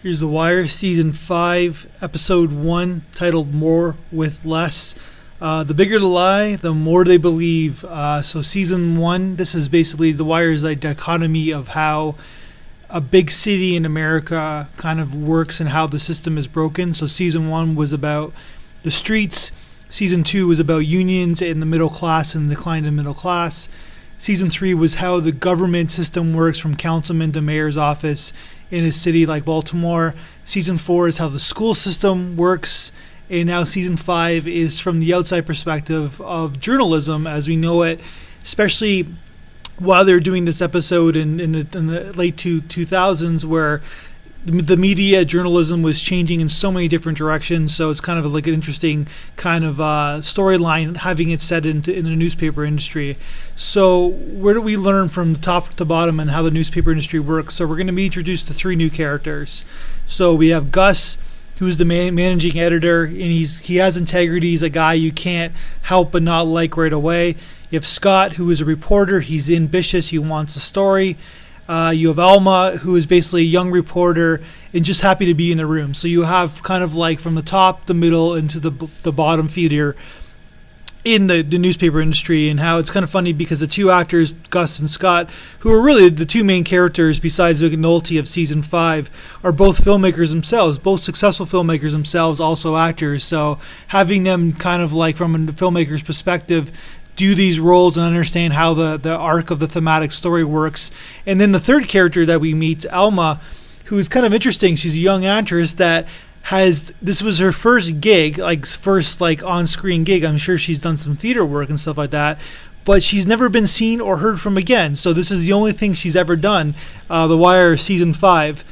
Here's The Wire, Season 5, Episode 1, titled More with Less. The bigger the lie, the more they believe. So Season 1, this is basically The Wire's like dichotomy of how a big city in America kind of works and how the system is broken. So Season 1 was about the streets. Season 2 was about unions and the middle class and the decline in the middle class. Season 3 was how the government system works from councilman to mayor's office in a city like Baltimore. Season 4 is how the school system works. And now Season 5 is from the outside perspective of journalism as we know it, especially while they're doing this episode in the late 2000s where the media journalism was changing in so many different directions. So it's kind of like an interesting kind of storyline having it set in the newspaper industry. So where do we learn from the top to bottom and how the newspaper industry works? So we're going to be introduced to three new characters. So we have Gus, who's the managing editor, and he has integrity. He's a guy you can't help but not like right away. You have Scott, who is a reporter. He's ambitious. He wants a story. You have Alma, who is basically a young reporter and just happy to be in the room. So you have kind of like from the top, the middle, and to the bottom feeder in the newspaper industry, and how it's kind of funny because the two actors, Gus and Scott, who are really the two main characters besides McNulty of Season 5, are both filmmakers themselves, both successful filmmakers themselves, also actors. So having them kind of like from a filmmaker's perspective do these roles and understand how the arc of the thematic story works. And then the third character that we meet, Alma, who is kind of interesting. She's a young actress that this was her first gig, first on-screen gig. I'm sure she's done some theater work and stuff like that, but she's never been seen or heard from again. So this is the only thing she's ever done. The Wire Season 5.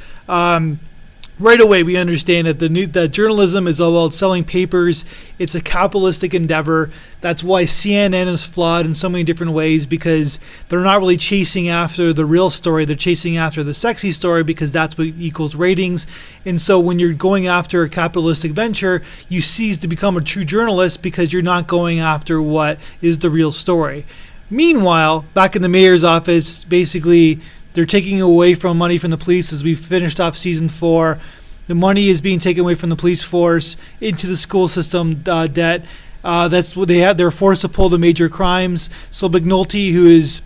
Right away, we understand that that journalism is all about selling papers. It's a capitalistic endeavor. That's why CNN is flawed in so many different ways, because they're not really chasing after the real story. They're chasing after the sexy story because that's what equals ratings. And so when you're going after a capitalistic venture, you cease to become a true journalist because you're not going after what is the real story. Meanwhile, back in the mayor's office, basically, they're taking away from money from the police as we finished off Season 4. The money is being taken away from the police force into the school system debt. That's what they have. They're forced to pull the major crimes. So McNulty, who is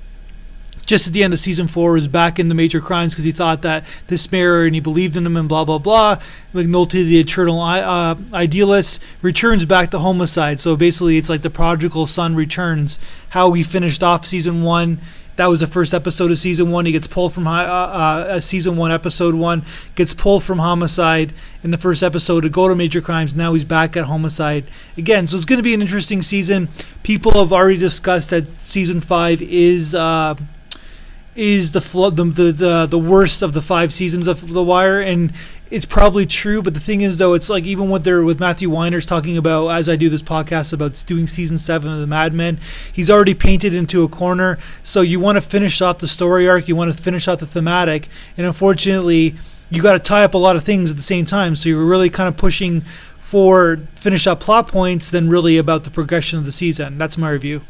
just at the end of Season 4, is back in the major crimes because he thought that this mayor and he believed in him and blah, blah, blah. McNulty, the eternal idealist, returns back to homicide. So basically it's like the prodigal son returns. How we finished off Season 1. That was the first episode of Season 1. He gets pulled from Season 1, Episode 1, gets pulled from homicide in the first episode to go to major crimes. Now he's back at homicide again. So it's going to be an interesting season. People have already discussed that Season 5 is the worst of the 5 seasons of The Wire, and it's probably true. But the thing is, though, it's like even with Matthew Weiner's talking about, as I do this podcast about doing Season 7 of the Mad Men, he's already painted into a corner. So you want to finish off the story arc, you want to finish off the thematic, and unfortunately you got to tie up a lot of things at the same time. So you're really kind of pushing for finish up plot points than really about the progression of the season. That's my review.